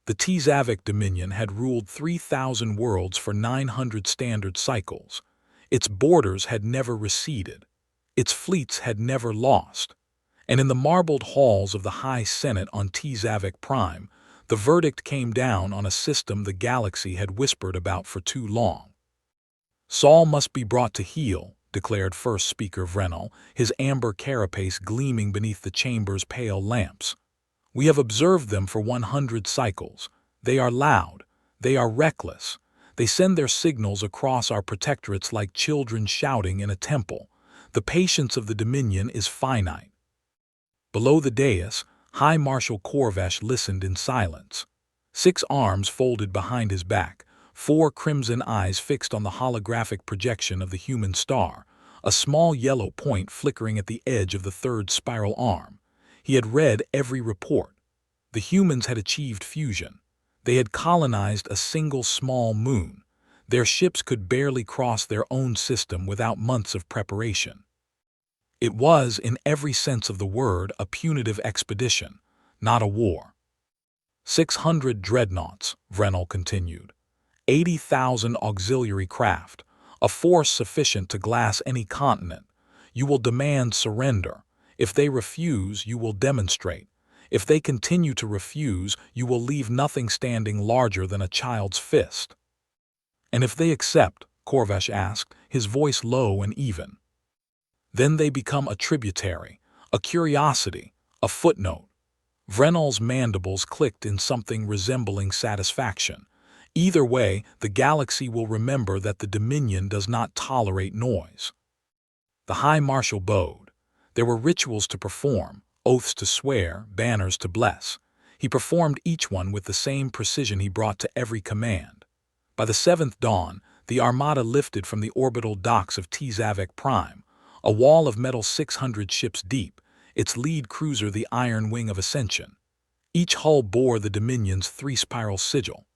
The Tzavik Dominion had ruled 3,000 worlds for 900 standard cycles. Its borders had never receded. Its fleets had never lost. And in the marbled halls of the High Senate on Tzavik Prime, the verdict came down on a system the galaxy had whispered about for too long. Saul must be brought to heel, declared First Speaker Vrenel, his amber carapace gleaming beneath the chamber's pale lamps. We have observed them for 100 cycles. They are loud. They are reckless. They send their signals across our protectorates like children shouting in a temple. The patience of the Dominion is finite. Below the dais, High Marshal Corvash listened in silence. 6 arms folded behind his back, 4 crimson eyes fixed on the holographic projection of the human star, a small yellow point flickering at the edge of the 3rd spiral arm. He had read every report. The humans had achieved fusion. They had colonized a single small moon. Their ships could barely cross their own system without months of preparation. It was, in every sense of the word, a punitive expedition, not a war. 600 dreadnoughts, Vrenel continued. 80,000 auxiliary craft, a force sufficient to glass any continent. You will demand surrender. If they refuse, you will demonstrate. If they continue to refuse, you will leave nothing standing larger than a child's fist. And if they accept, Corvash asked, his voice low and even. Then they become a tributary, a curiosity, a footnote. Vrenel's mandibles clicked in something resembling satisfaction. Either way, the galaxy will remember that the Dominion does not tolerate noise. The High Marshal bowed. There were rituals to perform, oaths to swear, banners to bless. He performed each one with the same precision he brought to every command. By the 7th dawn, the Armada lifted from the orbital docks of Tzavik Prime, a wall of metal 600 ships deep, its lead cruiser the Iron Wing of Ascension. Each hull bore the Dominion's 3-spiral sigil.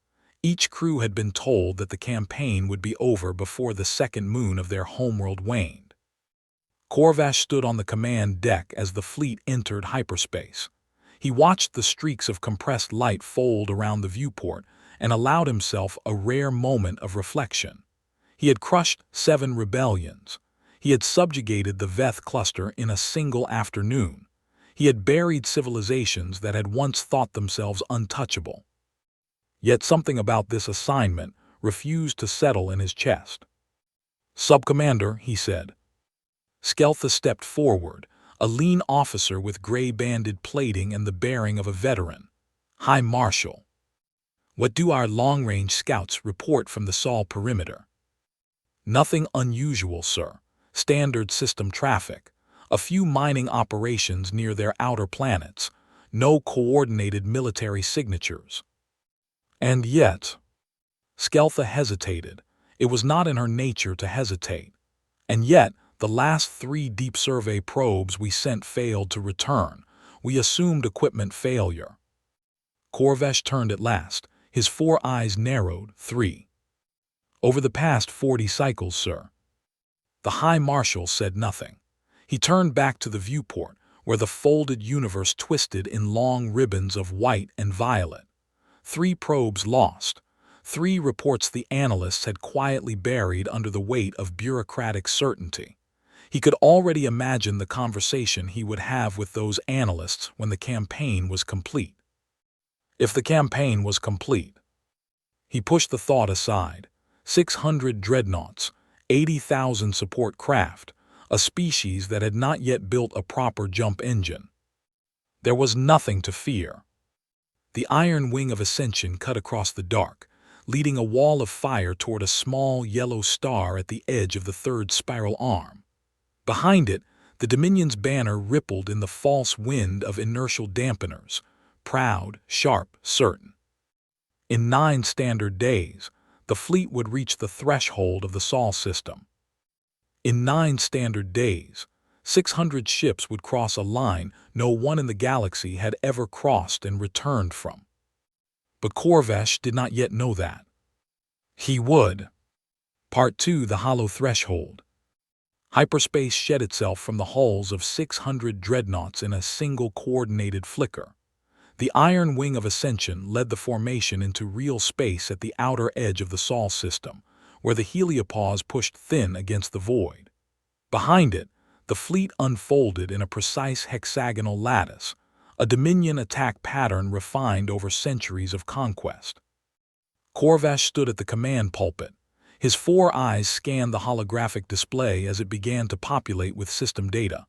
Each crew had been told that the campaign would be over before the 2nd moon of their homeworld waned. Corvash stood on the command deck as the fleet entered hyperspace. He watched the streaks of compressed light fold around the viewport and allowed himself a rare moment of reflection. He had crushed 7 rebellions. He had subjugated the Veth cluster in a single afternoon. He had buried civilizations that had once thought themselves untouchable. Yet something about this assignment refused to settle in his chest. "Subcommander," he said. Skeltha stepped forward, a lean officer with gray-banded plating and the bearing of a veteran. "High Marshal, what do our long-range scouts report from the Sol perimeter?" "Nothing unusual, sir. Standard system traffic. A few mining operations near their outer planets. No coordinated military signatures." "And yet—" Skeltha hesitated. It was not in her nature to hesitate. "And yet, the last 3 deep survey probes we sent failed to return. We assumed equipment failure." Corvash turned at last. His 4 eyes narrowed. 3. "Over the past 40 cycles, sir." The High Marshal said nothing. He turned back to the viewport, where the folded universe twisted in long ribbons of white and violet. 3 probes lost. 3 reports the analysts had quietly buried under the weight of bureaucratic certainty. He could already imagine the conversation he would have with those analysts when the campaign was complete. If the campaign was complete. He pushed the thought aside. 600 dreadnoughts, 80,000 support craft, a species that had not yet built a proper jump engine. There was nothing to fear. The Iron Wing of Ascension cut across the dark, leading a wall of fire toward a small yellow star at the edge of the 3rd spiral arm. Behind it, the Dominion's banner rippled in the false wind of inertial dampeners, proud, sharp, certain. In 9 standard days, the fleet would reach the threshold of the Sol system. In 9 standard days, 600 ships would cross a line no one in the galaxy had ever crossed and returned from. But Corvash did not yet know that. He would. Part 2: The Hollow Threshold. Hyperspace shed itself from the hulls of 600 dreadnoughts in a single coordinated flicker. The iron wing of ascension led the formation into real space at the outer edge of the Sol system, where the heliopause pushed thin against the void. Behind it, the fleet unfolded in a precise hexagonal lattice, a Dominion attack pattern refined over centuries of conquest. Corvash stood at the command pulpit. His 4 eyes scanned the holographic display as it began to populate with system data.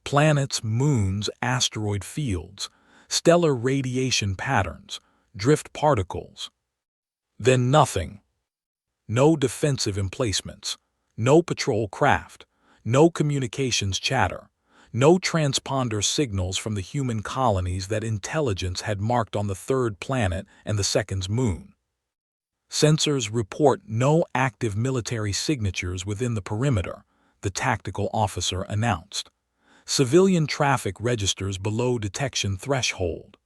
Planets, moons, asteroid fields, stellar radiation patterns, drift particles. Then nothing. No defensive emplacements, no patrol craft, no communications chatter, no transponder signals from the human colonies that intelligence had marked on the 3rd planet and the 2nd's moon. Sensors report no active military signatures within the perimeter, the tactical officer announced. Civilian traffic registers below detection threshold.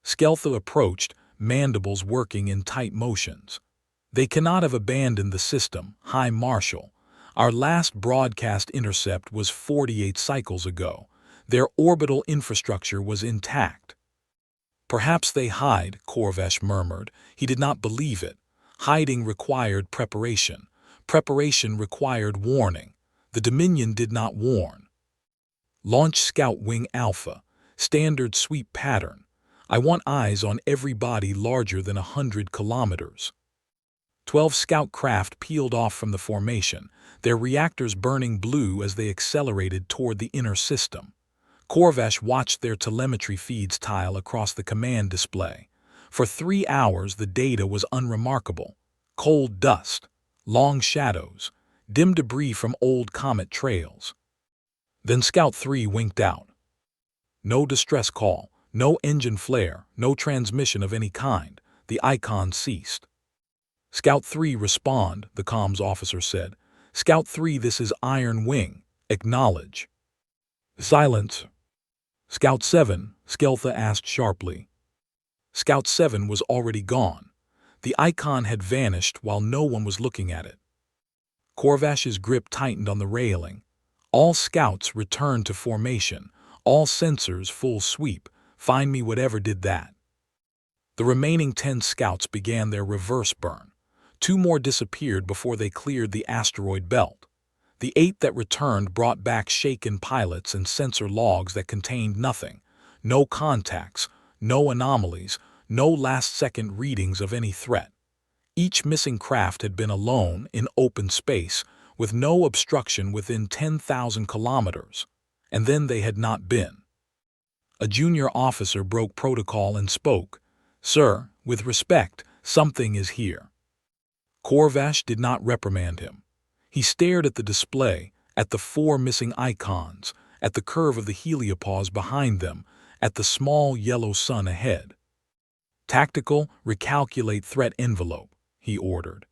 Skeltha approached, mandibles working in tight motions. They cannot have abandoned the system, High Marshal. Our last broadcast intercept was 48 cycles ago. Their orbital infrastructure was intact. Perhaps they hide, Corvash murmured. He did not believe it. Hiding required preparation. Preparation required warning. The Dominion did not warn. Launch Scout Wing Alpha. Standard sweep pattern. I want eyes on every body larger than 100 kilometers. 12 scout craft peeled off from the formation, their reactors burning blue as they accelerated toward the inner system. Corvash watched their telemetry feeds tile across the command display. For 3 hours the data was unremarkable. Cold dust, long shadows, dim debris from old comet trails. Then Scout 3 winked out. No distress call, no engine flare, no transmission of any kind. The icon ceased. Scout 3 respond, the comms officer said. Scout 3, this is Iron Wing. Acknowledge. Silence. Scout 7, Skeltha asked sharply. Scout 7 was already gone. The icon had vanished while no one was looking at it. Corvash's grip tightened on the railing. All scouts returned to formation. All sensors full sweep. Find me whatever did that. The remaining 10 scouts began their reverse burn. 2 more disappeared before they cleared the asteroid belt. The 8 that returned brought back shaken pilots and sensor logs that contained nothing. No contacts, no anomalies, no last-second readings of any threat. Each missing craft had been alone, in open space, with no obstruction within 10,000 kilometers. And then they had not been. A junior officer broke protocol and spoke. Sir, with respect, something is here. Corvash did not reprimand him. He stared at the display, at the 4 missing icons, at the curve of the heliopause behind them, at the small yellow sun ahead. Tactical, recalculate threat envelope, he ordered.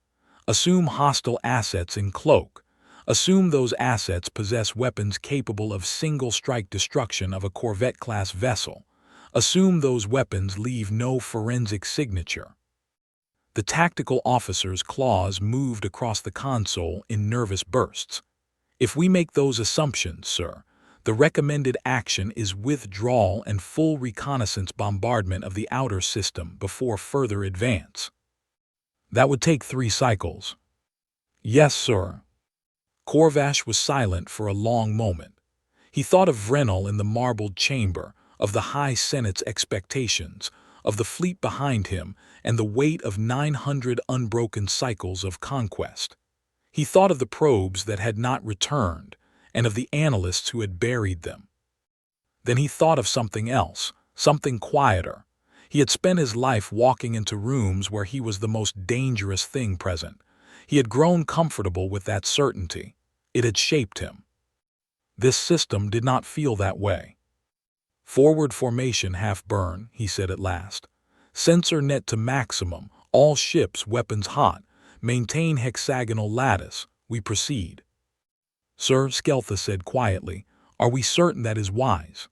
Assume hostile assets in cloak. Assume those assets possess weapons capable of single-strike destruction of a Corvette-class vessel. Assume those weapons leave no forensic signature. The tactical officer's claws moved across the console in nervous bursts. If we make those assumptions, sir, the recommended action is withdrawal and full reconnaissance bombardment of the outer system before further advance. That would take 3 cycles. Yes, sir. Corvash was silent for a long moment. He thought of Vrenel in the marbled chamber, of the High Senate's expectations, of the fleet behind him, and the weight of 900 unbroken cycles of conquest. He thought of the probes that had not returned, and of the analysts who had buried them. Then he thought of something else, something quieter. He had spent his life walking into rooms where he was the most dangerous thing present. He had grown comfortable with that certainty. It had shaped him. This system did not feel that way. Forward formation half burn, he said at last. Sensor net to maximum, all ships weapons hot, maintain hexagonal lattice, we proceed. Sir, Skeltha said quietly, are we certain that is wise?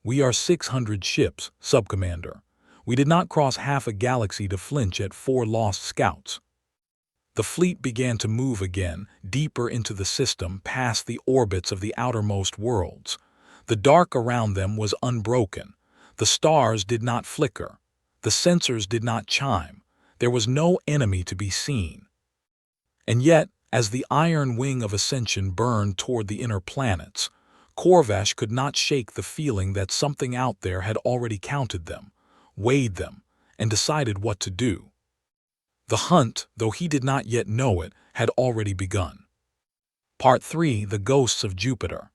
We are 600 ships, Subcommander. We did not cross half a galaxy to flinch at 4 lost scouts. The fleet began to move again, deeper into the system, past the orbits of the outermost worlds. The dark around them was unbroken. The stars did not flicker. The sensors did not chime. There was no enemy to be seen. And yet, as the iron wing of ascension burned toward the inner planets, Corvash could not shake the feeling that something out there had already counted them, weighed them, and decided what to do. The hunt, though he did not yet know it, had already begun. Part 3: The Ghosts of Jupiter.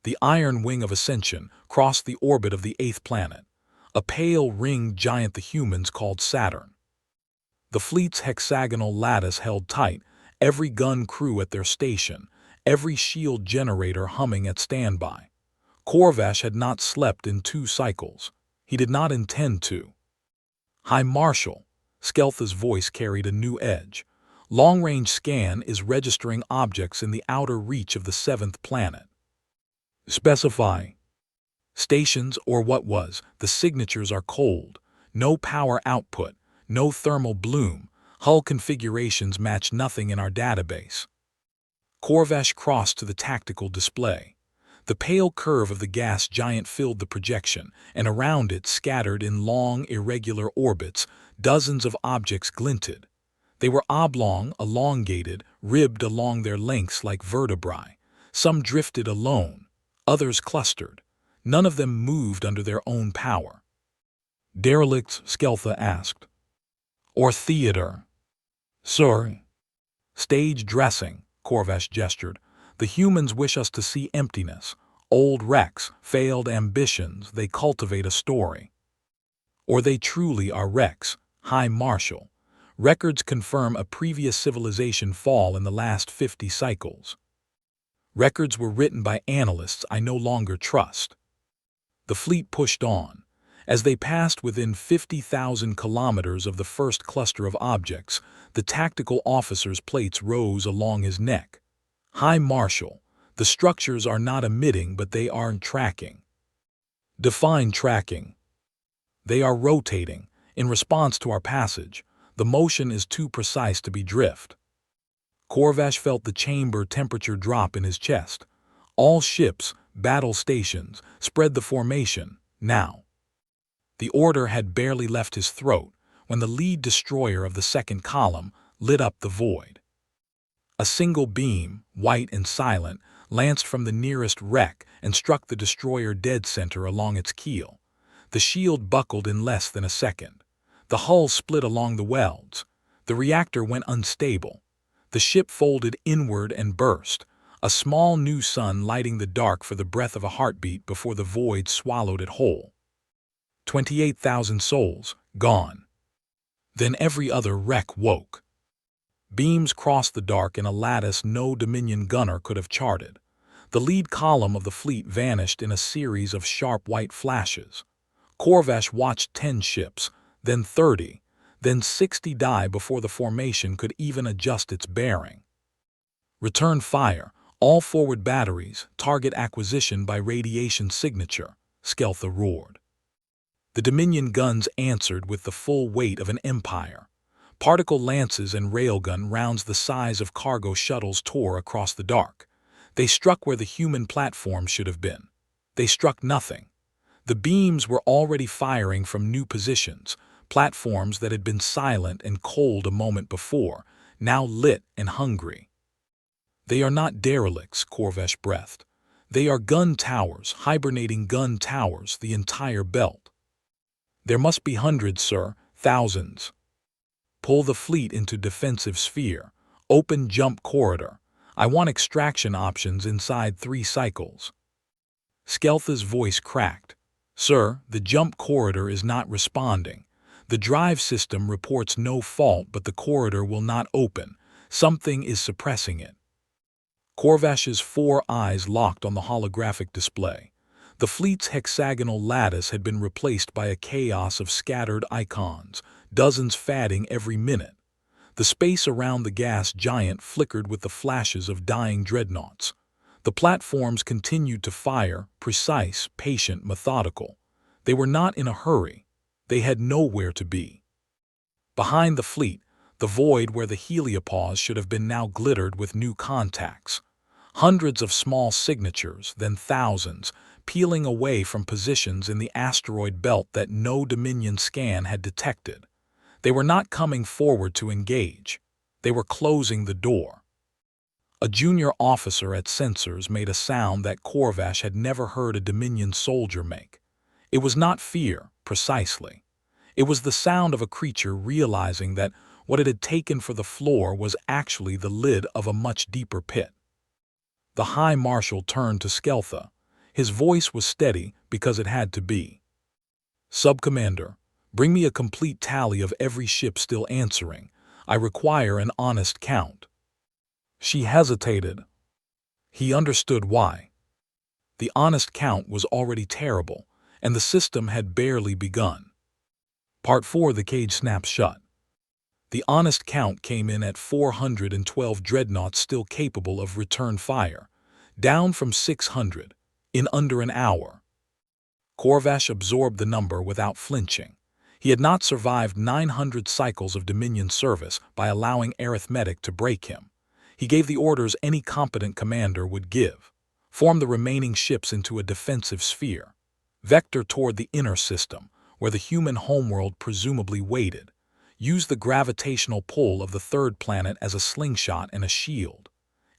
The iron wing of ascension crossed the orbit of the eighth planet, a pale ringed giant the humans called Saturn. The fleet's hexagonal lattice held tight, every gun crew at their station, every shield generator humming at standby. Corvash had not slept in 2 cycles. He did not intend to. "High Marshal," Skeltha's voice carried a new edge. "Long-range scan is registering objects in the outer reach of the 7th planet." "Specify." "Stations, or what was, the signatures are cold. No power output, no thermal bloom. Hull configurations match nothing in our database." Corvash crossed to the tactical display. The pale curve of the gas giant filled the projection, and around it, scattered in long, irregular orbits, dozens of objects glinted. They were oblong, elongated, ribbed along their lengths like vertebrae. Some drifted alone, others clustered. None of them moved under their own power. "Derelicts?" Skeltha asked. "Or theater?" "Sir." "Stage dressing," Corvash gestured. "The humans wish us to see emptiness, old wrecks, failed ambitions. They cultivate a story." "Or they truly are wrecks, High Marshal. Records confirm a previous civilization fall in the last 50 cycles." "Records were written by analysts I no longer trust." The fleet pushed on. As they passed within 50,000 kilometers of the first cluster of objects, the tactical officer's plates rose along his neck. "High Marshal, the structures are not emitting, but they are tracking." "Define tracking." "They are rotating, in response to our passage. The motion is too precise to be drift." Corvash felt the chamber temperature drop in his chest. "All ships, battle stations, spread the formation, now." The order had barely left his throat when the lead destroyer of the second column lit up the void. A single beam, white and silent, lanced from the nearest wreck and struck the destroyer dead center along its keel. The shield buckled in less than a second. The hull split along the welds. The reactor went unstable. The ship folded inward and burst, a small new sun lighting the dark for the breath of a heartbeat before the void swallowed it whole. 28,000 souls, gone. Then every other wreck woke. Beams crossed the dark in a lattice no Dominion gunner could have charted. The lead column of the fleet vanished in a series of sharp white flashes. Corvash watched 10 ships, then 30, then 60 die before the formation could even adjust its bearing. "Return fire, all forward batteries, target acquisition by radiation signature," Skeltha roared. The Dominion guns answered with the full weight of an empire. Particle lances and railgun rounds the size of cargo shuttles tore across the dark. They struck where the human platforms should have been. They struck nothing. The beams were already firing from new positions, platforms that had been silent and cold a moment before, now lit and hungry. "They are not derelicts," Corvash breathed. "They are gun towers, hibernating gun towers, the entire belt." "There must be hundreds, sir, thousands." "Pull the fleet into defensive sphere. Open jump corridor. I want extraction options inside 3 cycles." Skeltha's voice cracked. "Sir, the jump corridor is not responding. The drive system reports no fault, but the corridor will not open. Something is suppressing it." Corvash's 4 eyes locked on the holographic display. The fleet's hexagonal lattice had been replaced by a chaos of scattered icons, dozens fading every minute. The space around the gas giant flickered with the flashes of dying dreadnoughts. The platforms continued to fire, precise, patient, methodical. They were not in a hurry. They had nowhere to be. Behind the fleet, the void where the heliopause should have been now glittered with new contacts. Hundreds of small signatures, then thousands, peeling away from positions in the asteroid belt that no Dominion scan had detected. They were not coming forward to engage. They were closing the door. A junior officer at Sensors made a sound that Corvash had never heard a Dominion soldier make. It was not fear, precisely. It was the sound of a creature realizing that what it had taken for the floor was actually the lid of a much deeper pit. The High Marshal turned to Skeltha. His voice was steady because it had to be. "Subcommander, bring me a complete tally of every ship still answering. I require an honest count." She hesitated. He understood why. The honest count was already terrible, and the system had barely begun. Part 4. The cage snapped shut. The honest count came in at 412 dreadnoughts still capable of return fire, down from 600, in under an hour. Corvash absorbed the number without flinching. He had not survived 900 cycles of Dominion service by allowing arithmetic to break him. He gave the orders any competent commander would give. Form the remaining ships into a defensive sphere. Vector toward the inner system, where the human homeworld presumably waited. Use the gravitational pull of the third planet as a slingshot and a shield.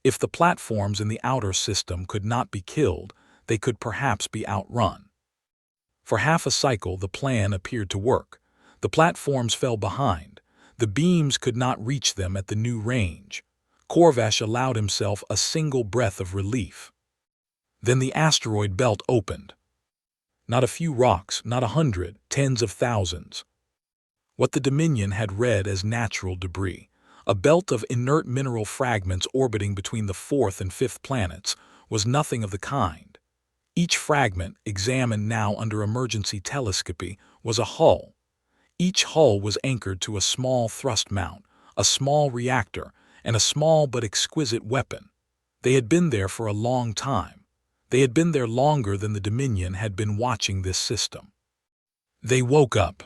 If the platforms in the outer system could not be killed, they could perhaps be outrun. For half a cycle the plan appeared to work. The platforms fell behind. The beams could not reach them at the new range. Corvash allowed himself a single breath of relief. Then the asteroid belt opened. Not a few rocks, not 100, tens of thousands. What the Dominion had read as natural debris, a belt of inert mineral fragments orbiting between the fourth and fifth planets, was nothing of the kind. Each fragment, examined now under emergency telescopy, was a hull. Each hull was anchored to a small thrust mount, a small reactor, and a small but exquisite weapon. They had been there for a long time. They had been there longer than the Dominion had been watching this system. They woke up.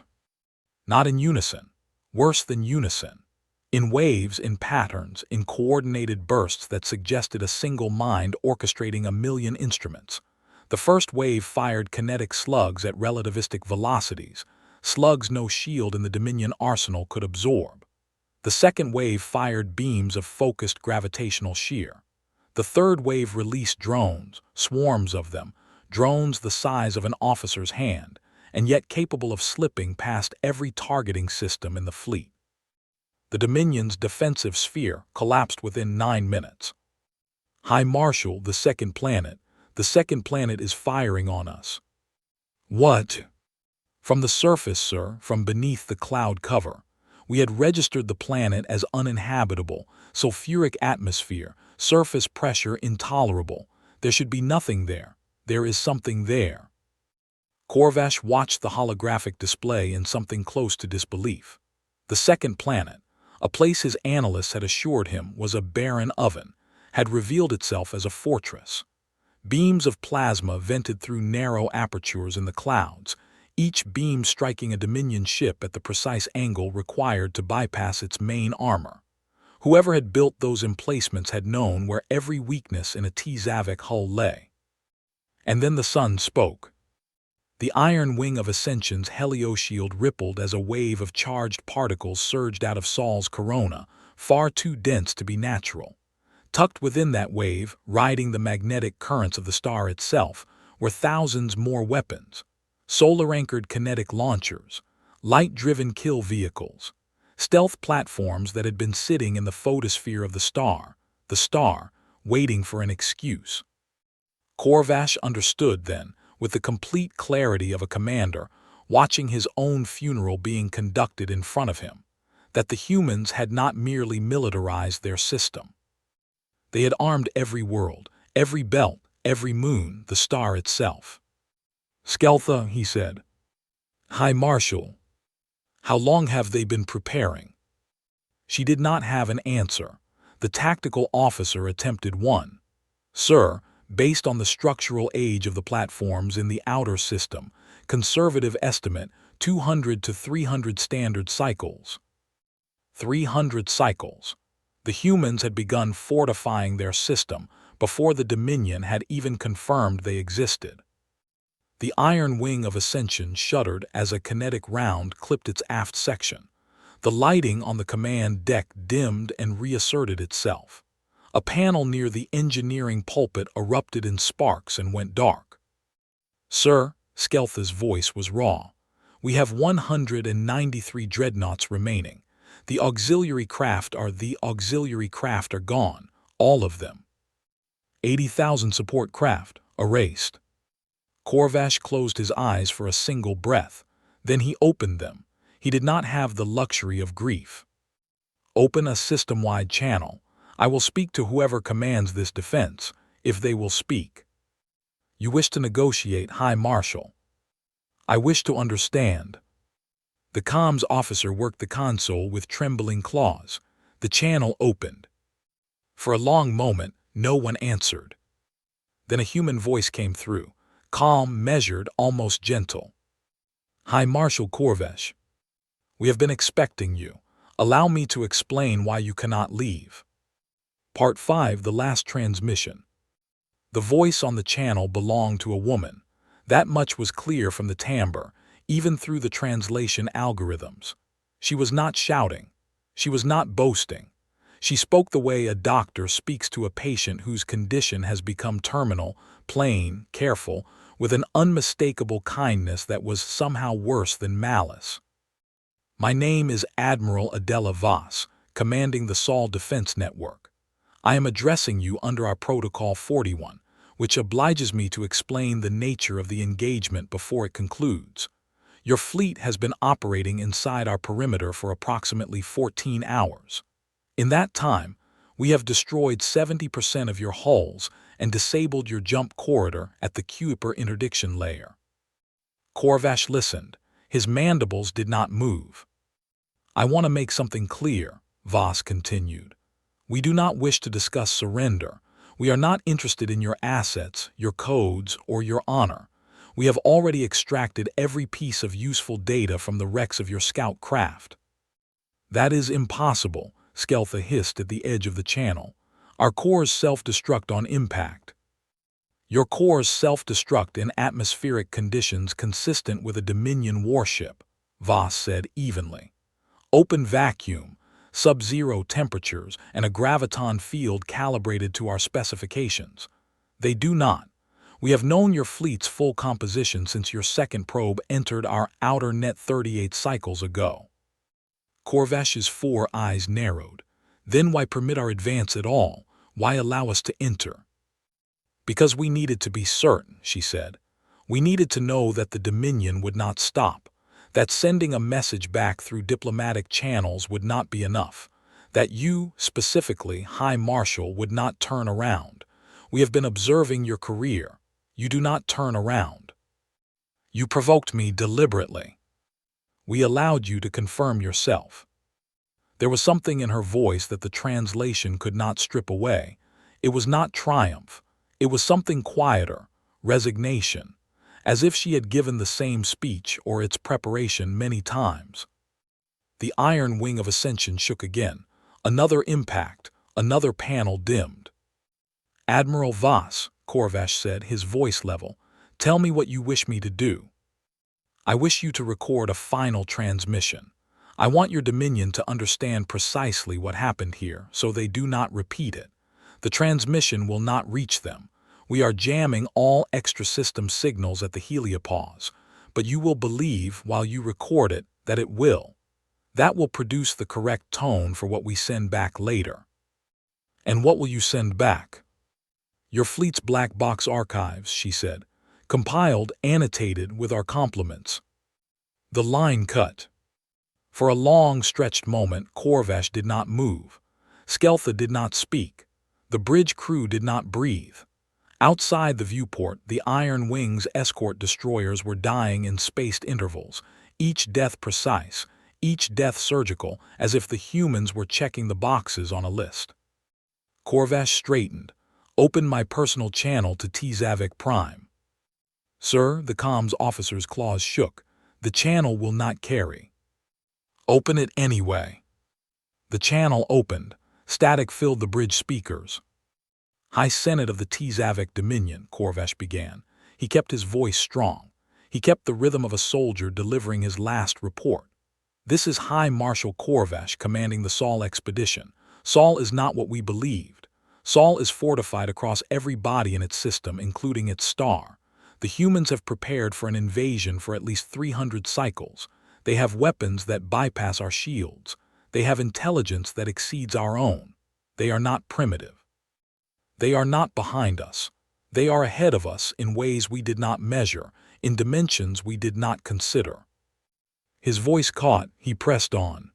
Not in unison, worse than unison. In waves, in patterns, in coordinated bursts that suggested a single mind orchestrating a million instruments. The first wave fired kinetic slugs at relativistic velocities, slugs no shield in the Dominion arsenal could absorb. The second wave fired beams of focused gravitational shear. The third wave released drones, swarms of them, drones the size of an officer's hand, and yet capable of slipping past every targeting system in the fleet. The Dominion's defensive sphere collapsed within 9 minutes. "High Marshal, the second planet is firing on us." "What?" "From the surface, sir, from beneath the cloud cover. We had registered the planet as uninhabitable, sulfuric atmosphere, surface pressure intolerable. There should be nothing there. There is something there." Corvash watched the holographic display in something close to disbelief. The second planet, a place his analysts had assured him was a barren oven, had revealed itself as a fortress. Beams of plasma vented through narrow apertures in the clouds, each beam striking a Dominion ship at the precise angle required to bypass its main armor. Whoever had built those emplacements had known where every weakness in a T-Zavik hull lay. And then the sun spoke. The iron wing of Ascension's helioshield rippled as a wave of charged particles surged out of Sol's corona, far too dense to be natural. Tucked within that wave, riding the magnetic currents of the star itself, were thousands more weapons. Solar-anchored kinetic launchers, light-driven kill vehicles, stealth platforms that had been sitting in the photosphere of the star, waiting for an excuse. Corvash understood then, with the complete clarity of a commander, watching his own funeral being conducted in front of him, that the humans had not merely militarized their system. They had armed every world, every belt, every moon, the star itself. "Skeltha," he said. "High Marshal, how long have they been preparing?" She did not have an answer. The tactical officer attempted one. "Sir, based on the structural age of the platforms in the outer system, conservative estimate 200 to 300 standard cycles." 300 cycles. The humans had begun fortifying their system before the Dominion had even confirmed they existed. The iron wing of Ascension shuddered as a kinetic round clipped its aft section. The lighting on the command deck dimmed and reasserted itself. A panel near the engineering pulpit erupted in sparks and went dark. "Sir," Skeltha's voice was raw, "we have 193 dreadnoughts remaining. The auxiliary craft are gone, all of them. 80,000 support craft, erased." Corvash closed his eyes for a single breath. Then he opened them. He did not have the luxury of grief. "Open a system-wide channel. I will speak to whoever commands this defense, if they will speak." "You wish to negotiate, High Marshal?" "I wish to understand." The comms officer worked the console with trembling claws. The channel opened. For a long moment, no one answered. Then a human voice came through, calm, measured, almost gentle. "High Marshal Corvash, we have been expecting you. Allow me to explain why you cannot leave." Part 5, the last transmission. The voice on the channel belonged to a woman. That much was clear from the timbre, even through the translation algorithms. She was not shouting. She was not boasting. She spoke the way a doctor speaks to a patient whose condition has become terminal, plain, careful, with an unmistakable kindness that was somehow worse than malice. "My name is Admiral Adela Voss, commanding the Sol Defense Network. I am addressing you under our Protocol 41, which obliges me to explain the nature of the engagement before it concludes. Your fleet has been operating inside our perimeter for approximately 14 hours. In that time, we have destroyed 70% of your hulls and disabled your jump corridor at the Kuiper interdiction layer." Corvash listened. His mandibles did not move. "I want to make something clear," Voss continued. "We do not wish to discuss surrender. We are not interested in your assets, your codes, or your honor. We have already extracted every piece of useful data from the wrecks of your scout craft." "That is impossible," Skeltha hissed at the edge of the channel. "Our cores self-destruct on impact." "Your cores self-destruct in atmospheric conditions consistent with a Dominion warship," Voss said evenly. "Open vacuum, sub-zero temperatures, and a graviton field calibrated to our specifications. They do not. We have known your fleet's full composition since your second probe entered our outer net 38 cycles ago." Corvash's 4 eyes narrowed. "Then why permit our advance at all? Why allow us to enter?" "Because we needed to be certain," she said. "We needed to know that the Dominion would not stop, that sending a message back through diplomatic channels would not be enough, that you, specifically, High Marshal, would not turn around. We have been observing your career. You do not turn around. You provoked me deliberately. We allowed you to confirm yourself." There was something in her voice that the translation could not strip away. It was not triumph. It was something quieter, resignation, as if she had given the same speech or its preparation many times. The iron wing of Ascension shook again. Another impact, another panel dimmed. "Admiral Voss," Corvash said, his voice level, "tell me what you wish me to do." "I wish you to record a final transmission. I want your Dominion to understand precisely what happened here so they do not repeat it. The transmission will not reach them. We are jamming all extra-system signals at the heliopause, but you will believe while you record it that it will. That will produce the correct tone for what we send back later." "And what will you send back?" "Your fleet's black box archives," she said, "compiled, annotated with our compliments." The line cut. For a long, stretched moment, Corvash did not move. Skeltha did not speak. The bridge crew did not breathe. Outside the viewport, the Iron Wing's escort destroyers were dying in spaced intervals, each death precise, each death surgical, as if the humans were checking the boxes on a list. Corvash straightened. "Open my personal channel to Tzavik Prime." "Sir," the comms officer's claws shook, "the channel will not carry." "Open it anyway." The channel opened. Static filled the bridge speakers. "High Senate of the Tzavik Dominion," Corvash began. He kept his voice strong. He kept the rhythm of a soldier delivering his last report. This is High Marshal Corvash commanding the Sol expedition. Sol is not what we believed. Sol is fortified across every body in its system, including its star. The humans have prepared for an invasion for at least 300 cycles. They have weapons that bypass our shields. They have intelligence that exceeds our own. They are not primitive. They are not behind us. They are ahead of us in ways we did not measure, in dimensions we did not consider. His voice caught, he pressed on.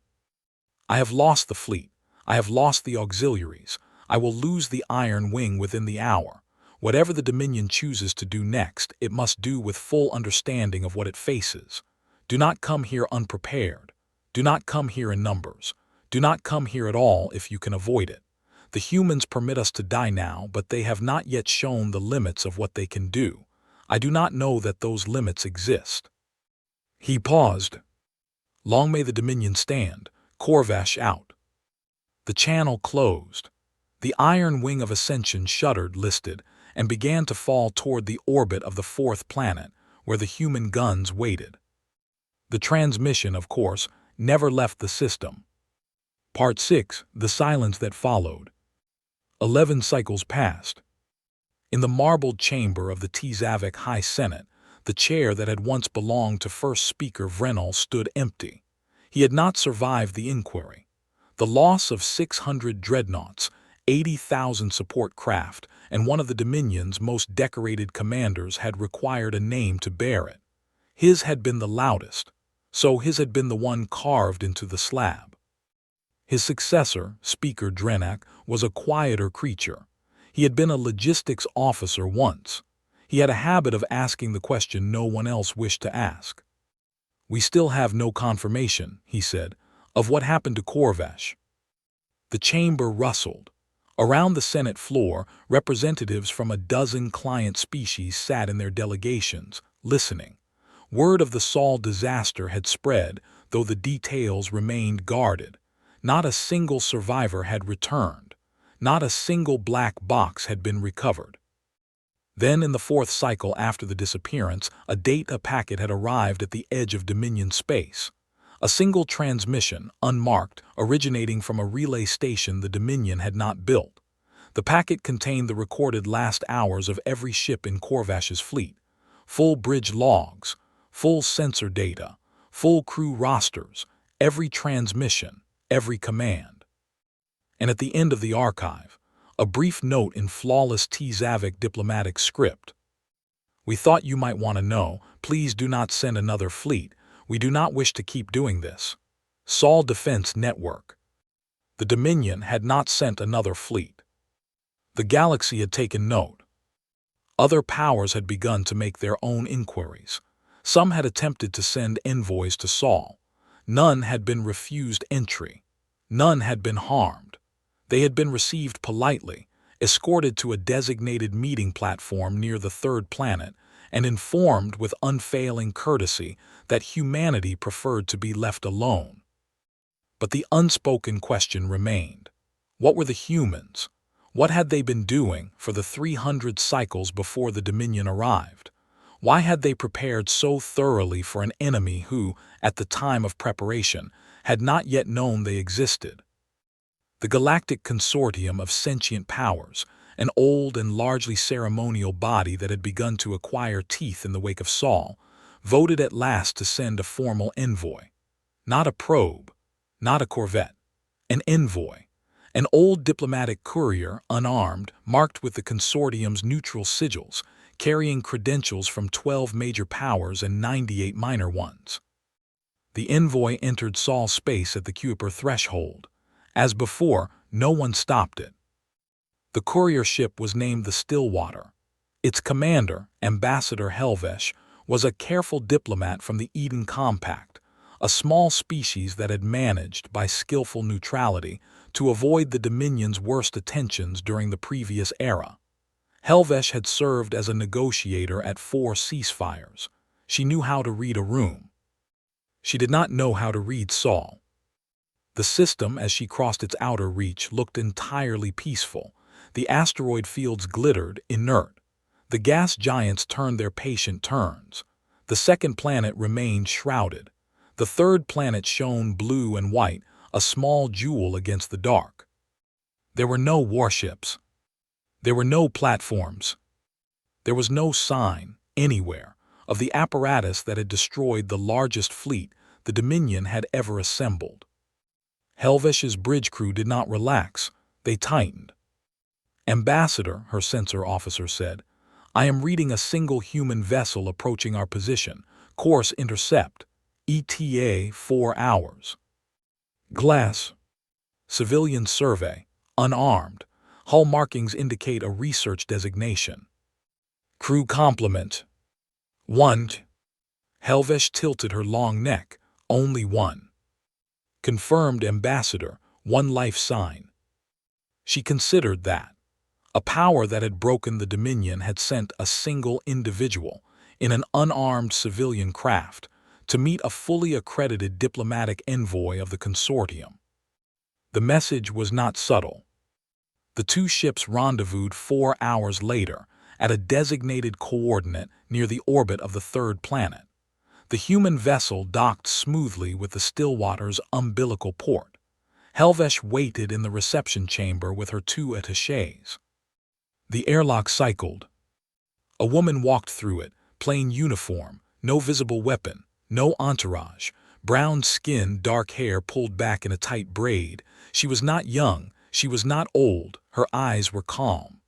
I have lost the fleet. I have lost the auxiliaries. I will lose the Iron Wing within the hour. Whatever the Dominion chooses to do next, it must do with full understanding of what it faces. Do not come here unprepared. Do not come here in numbers. Do not come here at all if you can avoid it. The humans permit us to die now, but they have not yet shown the limits of what they can do. I do not know that those limits exist. He paused. Long may the Dominion stand. Corvash out. The channel closed. The Iron Wing of Ascension shuddered, listed, and began to fall toward the orbit of the fourth planet, where the human guns waited. The transmission, of course, never left the system. Part 6. The silence that followed. 11 cycles passed. In the marbled chamber of the Tzavik High Senate, the chair that had once belonged to First Speaker Vrenel stood empty. He had not survived the inquiry. The loss of 600 dreadnoughts, 80,000 support craft, and one of the Dominion's most decorated commanders had required a name to bear it. His had been the loudest, so his had been the one carved into the slab. His successor, Speaker Drenak, was a quieter creature. He had been a logistics officer once. He had a habit of asking the question no one else wished to ask. We still have no confirmation, he said, of what happened to Corvash. The chamber rustled. Around the Senate floor, representatives from a dozen client species sat in their delegations, listening. Word of the Sol disaster had spread, though the details remained guarded. Not a single survivor had returned. Not a single black box had been recovered. Then, in the fourth cycle after the disappearance, a data packet had arrived at the edge of Dominion space. A single transmission, unmarked, originating from a relay station the Dominion had not built. The packet contained the recorded last hours of every ship in Corvash's fleet. Full bridge logs, full sensor data, full crew rosters, every transmission, every command. And at the end of the archive, a brief note in flawless Tzavik diplomatic script. We thought you might want to know, please do not send another fleet. We do not wish to keep doing this. Sol Defense Network. The Dominion had not sent another fleet. The galaxy had taken note. Other powers had begun to make their own inquiries. Some had attempted to send envoys to Sol. None had been refused entry. None had been harmed. They had been received politely, escorted to a designated meeting platform near the third planet, and informed with unfailing courtesy that humanity preferred to be left alone. But the unspoken question remained. What were the humans? What had they been doing for the 300 cycles before the Dominion arrived? Why had they prepared so thoroughly for an enemy who, at the time of preparation, had not yet known they existed? The Galactic Consortium of Sentient Powers, an old and largely ceremonial body that had begun to acquire teeth in the wake of Sol, voted at last to send a formal envoy. Not a probe, not a corvette, an envoy. An old diplomatic courier, unarmed, marked with the consortium's neutral sigils, carrying credentials from 12 major powers and 98 minor ones. The envoy entered Sol's space at the Kuiper threshold. As before, no one stopped it. The courier ship was named the Stillwater. Its commander, Ambassador Helvesh, was a careful diplomat from the Eden Compact, a small species that had managed, by skillful neutrality, to avoid the Dominion's worst attentions during the previous era. Helvesh had served as a negotiator at 4 ceasefires. She knew how to read a room. She did not know how to read Sol. The system, as she crossed its outer reach, looked entirely peaceful. The asteroid fields glittered, inert. The gas giants turned their patient turns. The second planet remained shrouded. The third planet shone blue and white, a small jewel against the dark. There were no warships. There were no platforms. There was no sign, anywhere, of the apparatus that had destroyed the largest fleet the Dominion had ever assembled. Helvesh's bridge crew did not relax. They tightened. "Ambassador," her sensor officer said, "I am reading a single human vessel approaching our position. Course intercept. ETA 4 hours. Glass. Civilian survey. Unarmed. Hull markings indicate a research designation. Crew complement. 1. Helvesh tilted her long neck. Only one. Confirmed, Ambassador. One life sign. She considered that. A power that had broken the Dominion had sent a single individual, in an unarmed civilian craft, to meet a fully accredited diplomatic envoy of the consortium. The message was not subtle. The two ships rendezvoused 4 hours later at a designated coordinate near the orbit of the third planet. The human vessel docked smoothly with the Stillwater's umbilical port. Helvesh waited in the reception chamber with her two attachés. The airlock cycled. A woman walked through it, plain uniform, no visible weapon, no entourage, brown skin, dark hair pulled back in a tight braid. She was not young, she was not old, her eyes were calm.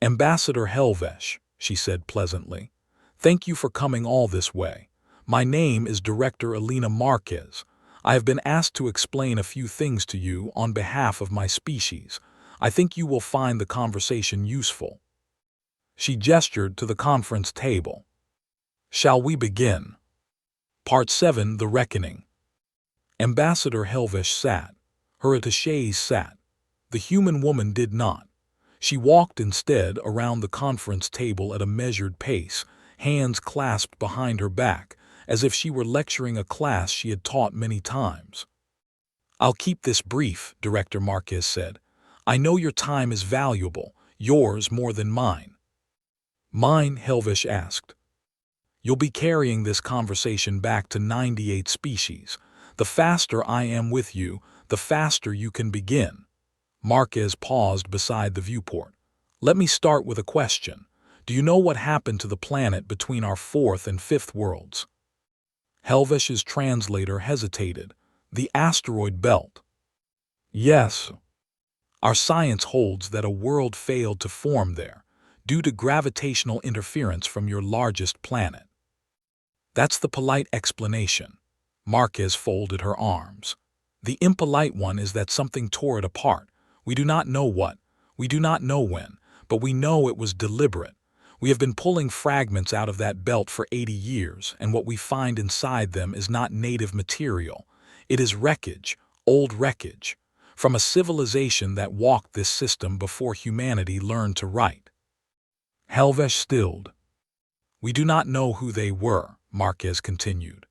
"Ambassador Helvesh," she said pleasantly, "thank you for coming all this way. My name is Director Elena Marquez. I have been asked to explain a few things to you on behalf of my species. I think you will find the conversation useful." She gestured to the conference table. "Shall we begin?" Part 7, The Reckoning. Ambassador Helvesh sat. Her attachés sat. The human woman did not. She walked instead around the conference table at a measured pace, hands clasped behind her back, as if she were lecturing a class she had taught many times. "I'll keep this brief," Director Marquez said. "I know your time is valuable, yours more than mine." "Mine?" Helvesh asked. "You'll be carrying this conversation back to 98 species. The faster I am with you, the faster you can begin." Marquez paused beside the viewport. "Let me start with a question. Do you know what happened to the planet between our fourth and fifth worlds?" Helvesh's translator hesitated. "The asteroid belt." "Yes. Our science holds that a world failed to form there, due to gravitational interference from your largest planet." "That's the polite explanation." Marquez folded her arms. "The impolite one is that something tore it apart. We do not know what, we do not know when, but we know it was deliberate. We have been pulling fragments out of that belt for 80 years, and what we find inside them is not native material. It is wreckage, old wreckage, from a civilization that walked this system before humanity learned to write." Helvesh stilled. "We do not know who they were," Marquez continued.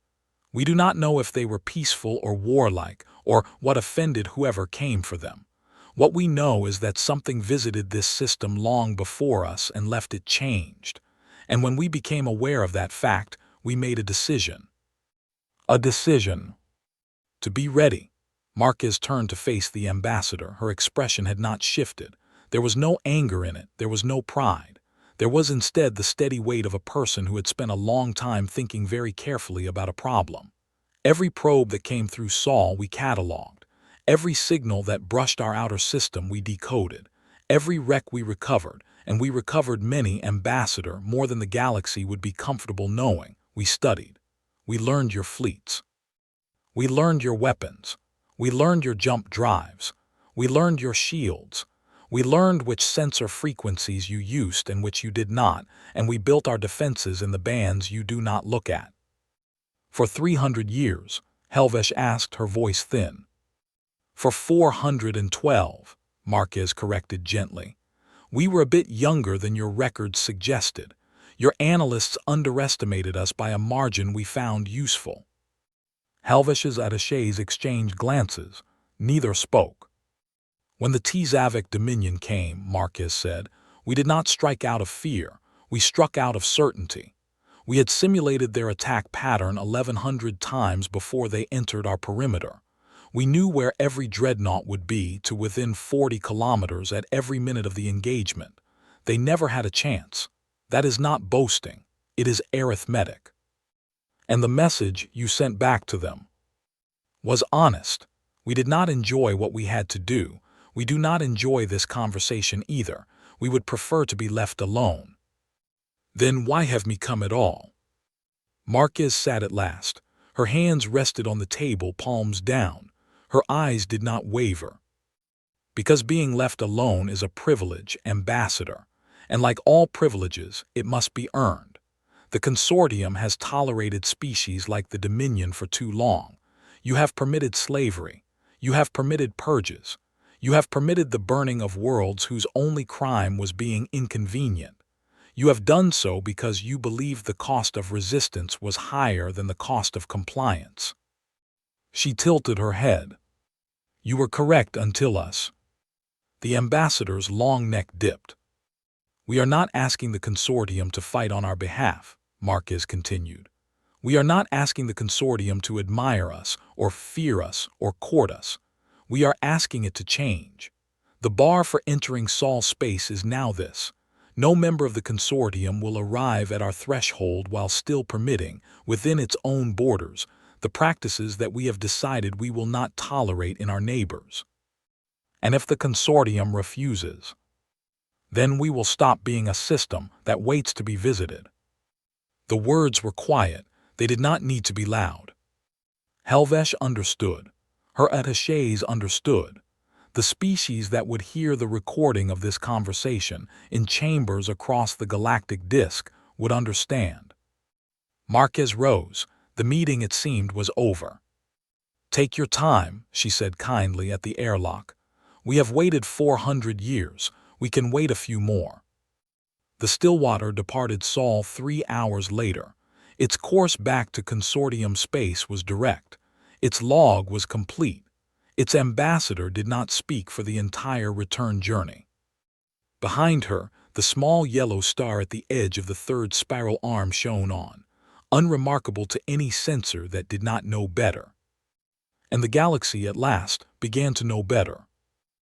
"We do not know if they were peaceful or warlike, or what offended whoever came for them. What we know is that something visited this system long before us and left it changed. And when we became aware of that fact, we made a decision." "A decision?" "To be ready." Marquez turned to face the ambassador. Her expression had not shifted. There was no anger in it. There was no pride. There was instead the steady weight of a person who had spent a long time thinking very carefully about a problem. "Every probe that came through Sol we cataloged. Every signal that brushed our outer system we decoded. Every wreck we recovered, and we recovered many, Ambassador, more than the galaxy would be comfortable knowing. We studied. We learned your fleets. We learned your weapons. We learned your jump drives. We learned your shields. We learned which sensor frequencies you used and which you did not, and we built our defenses in the bands you do not look at." "For 300 years," Helvesh asked, her voice thin. "For 412, Marquez corrected gently. "We were a bit younger than your records suggested. Your analysts underestimated us by a margin we found useful." Helvesh's attachés exchanged glances. Neither spoke. "When the Tzavik Dominion came," Marquez said, "we did not strike out of fear. We struck out of certainty. We had simulated their attack pattern 1,100 times before they entered our perimeter. We knew where every dreadnought would be to within 40 kilometers at every minute of the engagement. They never had a chance. That is not boasting. It is arithmetic. And the message you sent back to them was honest. We did not enjoy what we had to do. We do not enjoy this conversation either. We would prefer to be left alone. Then why have me come at all? Marquez sat at last. Her hands rested on the table, palms down. Her eyes did not waver. Because being left alone is a privilege, ambassador, and like all privileges, it must be earned. The consortium has tolerated species like the Dominion for too long. You have permitted slavery. You have permitted purges. You have permitted the burning of worlds whose only crime was being inconvenient. You have done so because you believed the cost of resistance was higher than the cost of compliance. She tilted her head. You were correct until us. The ambassador's long neck dipped. We are not asking the consortium to fight on our behalf, Marquez continued. We are not asking the consortium to admire us, or fear us, or court us. We are asking it to change. The bar for entering Sol space is now this. No member of the consortium will arrive at our threshold while still permitting, within its own borders, the practices that we have decided we will not tolerate in our neighbors. And if the consortium refuses, then we will stop being a system that waits to be visited. The words were quiet. They did not need to be loud. Helvesh understood. Her attachés understood. The species that would hear the recording of this conversation in chambers across the galactic disk would understand. Marquez rose. The meeting, it seemed, was over. Take your time, she said kindly at the airlock. We have waited 400 years. We can wait a few more. The Stillwater departed Sol 3 hours later. Its course back to consortium space was direct. Its log was complete. Its ambassador did not speak for the entire return journey. Behind her, the small yellow star at the edge of the third spiral arm shone on, unremarkable to any sensor that did not know better. And the galaxy at last began to know better.